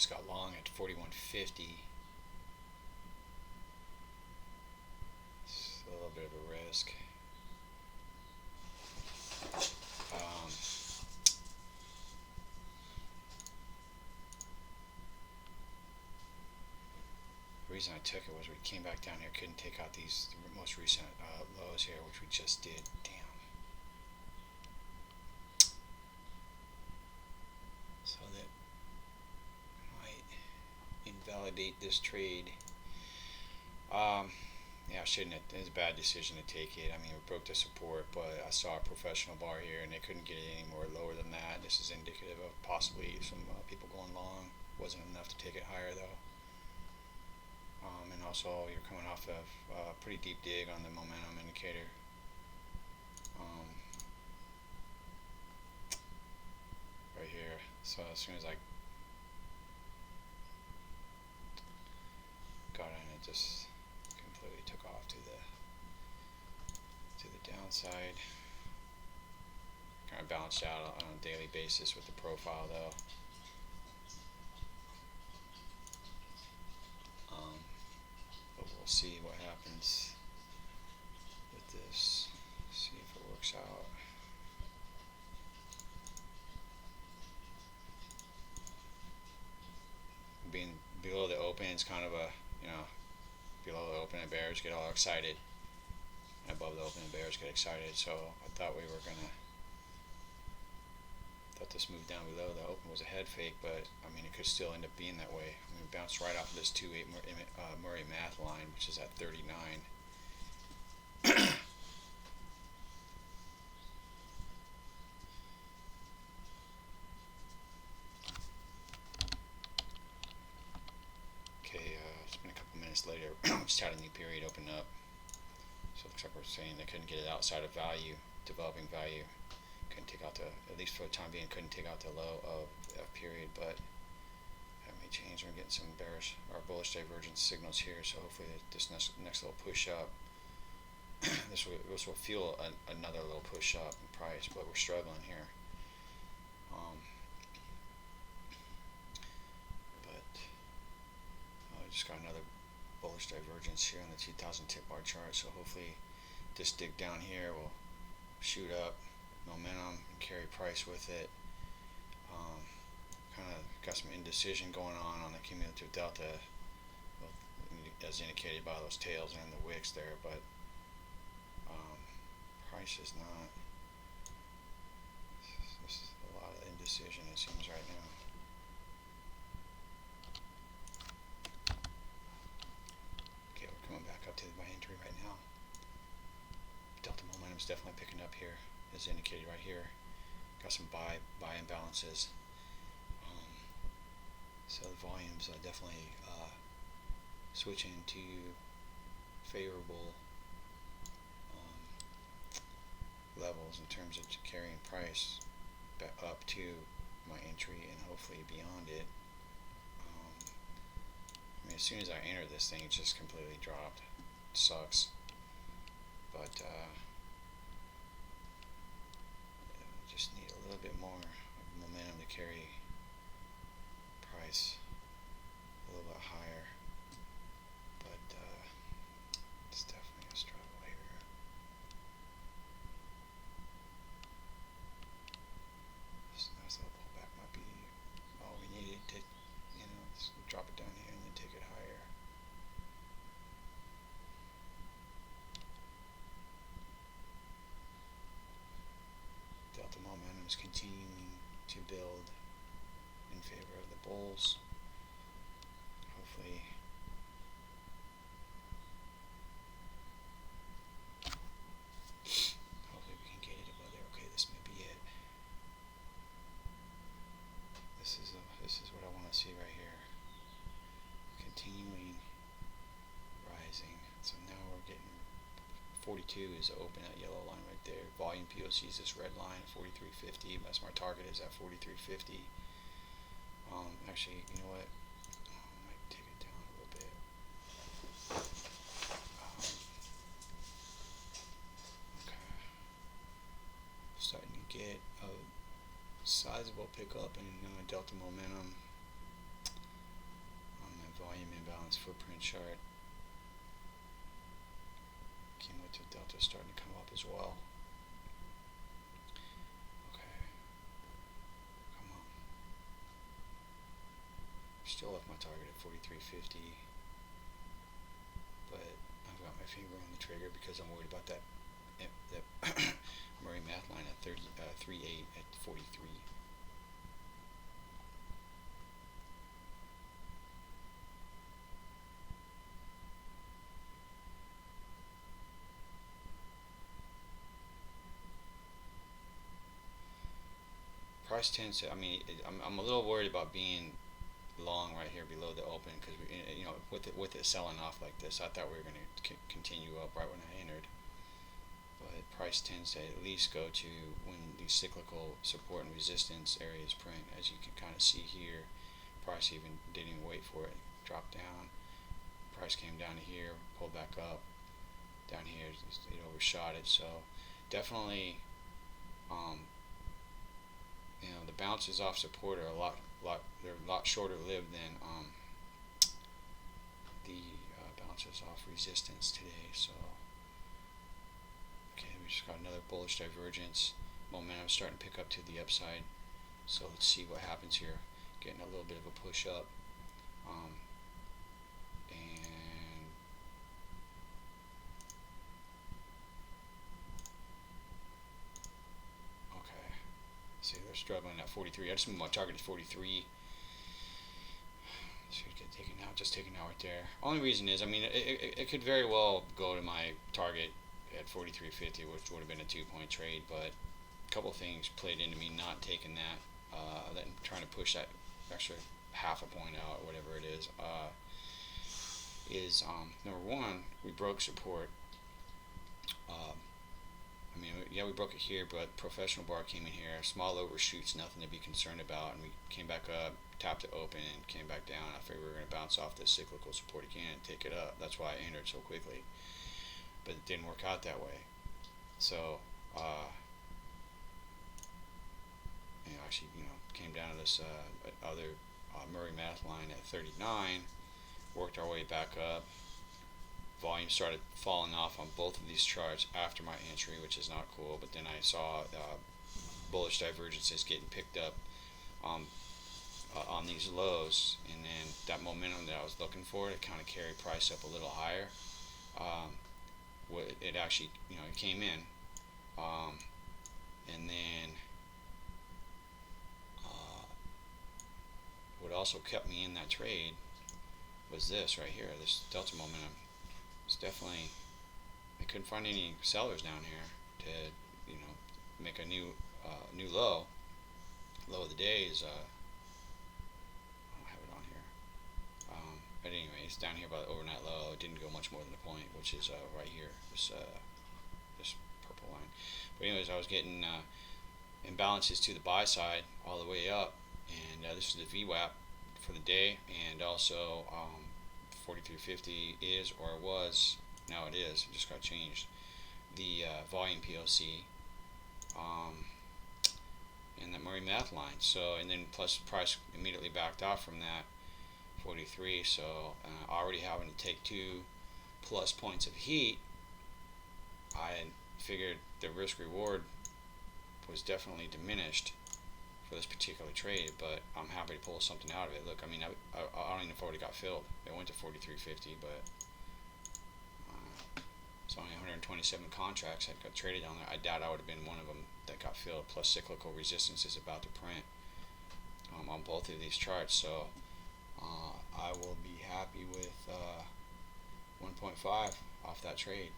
just got long at 41.50. It's a little bit of a risk. Um, the reason I took it was we came back down here, couldn't take out these most recent lows here, which we just did. Damn. So that might invalidate this trade. Yeah, I shouldn't have. It was a bad decision to take it. I mean, we broke the support, but I saw a professional bar here, and they couldn't get it any more lower than that. This is indicative of possibly some people going long. Wasn't enough to take it higher, though. And also, you're coming off of a pretty deep dig on the momentum indicator. Right here. So as soon as I got in, it just completely took off to the downside. Kind of balanced out on a daily basis with the profile, though. But we'll see what happens with this. See if it works out. Being below the open is kind of a, below the open, the bears get all excited. Above the open, the bears get excited. So I thought we were gonna. Thought this move down below the open was a head fake, but I mean it could still end up being that way. I mean, it bounced right off of this 2-8 Murray math line, which is at 39. Okay, it's been a couple minutes later. Just had a new period open up. So it looks like we're saying they couldn't get it outside of value, developing value. Couldn't take out the, at least for the time being, couldn't take out the low of F period, but that may change. We're getting some bearish or bullish divergence signals here, so hopefully this next little push up, this will fuel another little push up in price, but we're struggling here. But I just got another bullish divergence here on the 2000 tip bar chart, so hopefully this dig down here will shoot up momentum and carry price with it. Kind of got some indecision going on the cumulative delta, as indicated by those tails and the wicks there, but price is not. This is a lot of indecision, it seems, right now. Okay, we're coming back up to my entry right now. Delta momentum is definitely picking up here, as indicated right here. Got some buy imbalances. So the volumes are definitely switching to favorable levels in terms of carrying price back up to my entry and hopefully beyond it. I mean, as soon as I enter this thing, it just completely dropped. It sucks. But just need a little bit more momentum to carry price a little bit higher, but it's definitely a struggle here. This nice little pullback might be all we needed to, drop it down here and then take it higher. Delta momentum is continuing to build in favor of the bulls. Hopefully we can get it above there. Okay, this may be it. This is what I want to see right here. Continuing rising. So now we're getting 42 is the open, that yellow line right there. Volume POC is this red line, 43.50. That's my target is at 43.50. Actually, you know what? I might take it down a little bit. Okay. Starting to get a sizable pickup in delta momentum. chart. Cumulative delta starting to come up as well. Okay. Come on. Still left my target at 43.50. But I've got my finger on the trigger because I'm worried about that Murray Math line at 3.8 at 43. Price tends to, I mean, I'm a little worried about being long right here below the open because you know, with it selling off like this, I thought we were going to continue up right when I entered. But price tends to at least go to when these cyclical support and resistance areas print, as you can kind of see here. Price even didn't even wait for it, dropped down. Price came down to here, pulled back up. Down here, it overshot it. So definitely, you know, the bounces off support are they're a lot shorter lived than the bounces off resistance today. So okay, we just got another bullish divergence. Momentum starting to pick up to the upside. So let's see what happens here. Getting a little bit of a push up. And okay, see they're struggling at 43. I just moved my target to 43. Should get taken out, just taken out right there. Only reason is, I mean, it could very well go to my target at 43.50, which would have been a 2-point trade, but a couple things played into me not taking that, then trying to push that extra half a point out, or whatever it is. Number one, we broke support. I mean, yeah, we broke it here, but professional bar came in here. Small overshoots, nothing to be concerned about, and we came back up, tapped it open, and came back down. I figured we were going to bounce off this cyclical support again and take it up. That's why I entered so quickly. But it didn't work out that way. So, actually, came down to this other Murray Math line at 39, worked our way back up. Volume started falling off on both of these charts after my entry, which is not cool. But then I saw bullish divergences getting picked up on these lows, and then that momentum that I was looking for to kind of carry price up a little higher. It actually, it came in, and then what also kept me in that trade was this right here, this delta momentum. It's definitely, I couldn't find any sellers down here to, make a new low. Low of the day is, I don't have it on here. But anyway, it's down here by the overnight low. It didn't go much more than a point, which is right here, this purple line. But anyways, I was getting imbalances to the buy side all the way up, and this is the VWAP for the day, and also 43.50 is, or was, now it is, it just got changed, the volume POC, and that Murray Math line. So, and then plus price immediately backed off from that 43. So already having to take 2+ points of heat, I figured the risk reward was definitely diminished for this particular trade, but I'm happy to pull something out of it. Look, I mean, I don't even know if it already got filled. It went to 43.50, but it's only 127 contracts that got traded on there. I doubt I would have been one of them that got filled. Plus, cyclical resistance is about to print on both of these charts, so I will be happy with 1.5 off that trade.